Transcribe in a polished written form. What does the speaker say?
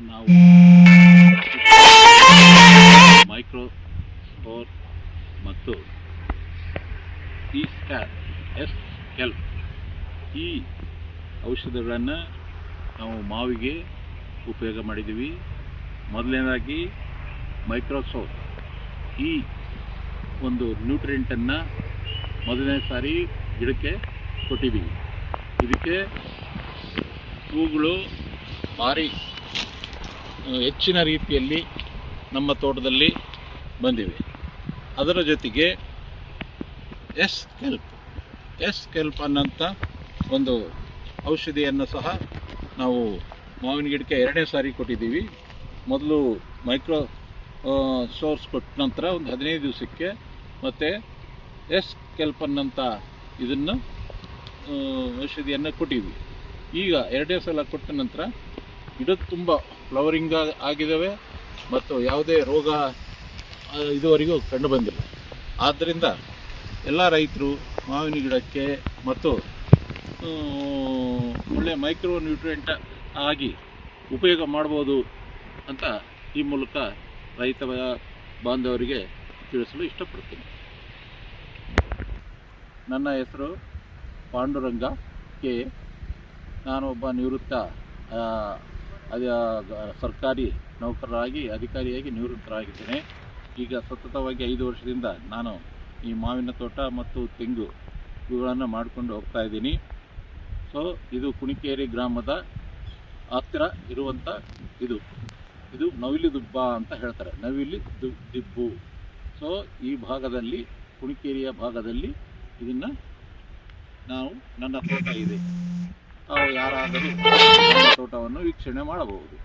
ನಾವು micro spore ಮತ್ತು ಈ ಹೆಲ್ಪ್ ಈ ಔಷಧಗಳನ್ನು ನಾವು ಮಾವಿಗೆ ಉಪಯೋಗ ಮಾಡಿದ್ದೀವಿ. ಮೊದಲನೇದಾಗಿ ಮೈಕ್ರೋಸೋಪ್ ಈ ಒಂದು ನ್ಯೂಟ್ರಿಯೆಂಟನ್ನು ಮೊದಲನೇ ಸಾರಿ ಗಿಡಕ್ಕೆ ಕೊಟ್ಟಿದ್ದೀವಿ. ಇದಕ್ಕೆ ಹೂಗಳು ಭಾರಿ ಹೆಚ್ಚಿನ ರೀತಿಯಲ್ಲಿ ನಮ್ಮ ತೋಟದಲ್ಲಿ ಬಂದಿವೆ. ಅದರ ಜೊತೆಗೆ ಎಸ್ ಕೆಲ್ಪ್ ಅನ್ನೋಂಥ ಒಂದು ಔಷಧಿಯನ್ನು ಸಹ ನಾವು ಮಾವಿನ ಗಿಡಕ್ಕೆ ಎರಡನೇ ಸಾರಿ ಕೊಟ್ಟಿದ್ದೀವಿ. ಮೊದಲು ಮೈಕ್ರೋ ಸೋರ್ಸ್ ಕೊಟ್ಟ ನಂತರ ಒಂದು 15 ದಿವಸಕ್ಕೆ ಮತ್ತು ಎಸ್ ಕೆಲ್ಪ್ ಅನ್ನೋಂಥ ಇದನ್ನು ಔಷಧಿಯನ್ನು ಕೊಟ್ಟಿದ್ವಿ. ಈಗ ಎರಡನೇ ಸಲ ಕೊಟ್ಟ ನಂತರ ಗಿಡ ತುಂಬ ಫ್ಲವರಿಂಗ್ ಆಗಿದ್ದಾವೆ ಮತ್ತು ಯಾವುದೇ ರೋಗ ಇದುವರೆಗೂ ಕಂಡು ಬಂದಿಲ್ಲ. ಆದ್ದರಿಂದ ಎಲ್ಲ ರೈತರು ಮಾವಿನ ಗಿಡಕ್ಕೆ ಮತ್ತು ಒಳ್ಳೆಯ ಮೈಕ್ರೋ ನ್ಯೂಟ್ರಿಯೆಂಟ್ ಆಗಿ ಉಪಯೋಗ ಮಾಡ್ಬೋದು ಅಂತ ಈ ಮೂಲಕ ರೈತ ಬಾಂಧವರಿಗೆ ತಿಳಿಸಲು ಇಷ್ಟಪಡ್ತೀನಿ. ನನ್ನ ಹೆಸರು ಪಾಂಡುರಂಗ ಕೆ. ನಾನೊಬ್ಬ ನಿವೃತ್ತ ಸರ್ಕಾರಿ ನೌಕರರಾಗಿ ಅಧಿಕಾರಿಯಾಗಿ ನಿವೃತ್ತರಾಗಿದ್ದೇನೆ. ಈಗ ಸತತವಾಗಿ 5 ವರ್ಷದಿಂದ ನಾನು ಈ ಮಾವಿನ ತೋಟ ಮತ್ತು ತೆಂಗು ಇವುಗಳನ್ನು ಮಾಡಿಕೊಂಡು ಹೋಗ್ತಾ ಇದ್ದೀನಿ. ಸೊ ಇದು ಕುಣಿಕೇರಿ ಗ್ರಾಮದ ಹತ್ತಿರ ಇರುವಂಥ ಇದು ನವಿಲು ದುಬ್ಬ ಅಂತ ಹೇಳ್ತಾರೆ, ನವಿಲು ದಿಬ್ಬು. ಸೊ ಈ ಭಾಗದಲ್ಲಿ ಕುಣಿಕೇರಿಯ ಭಾಗದಲ್ಲಿ ಇದನ್ನು ನನ್ನ ತೋಟ ಇದೆ. ತಾವು ಯಾರಾದರೂ ನನ್ನ ತೋಟವನ್ನು ವೀಕ್ಷಣೆ ಮಾಡಬಹುದು.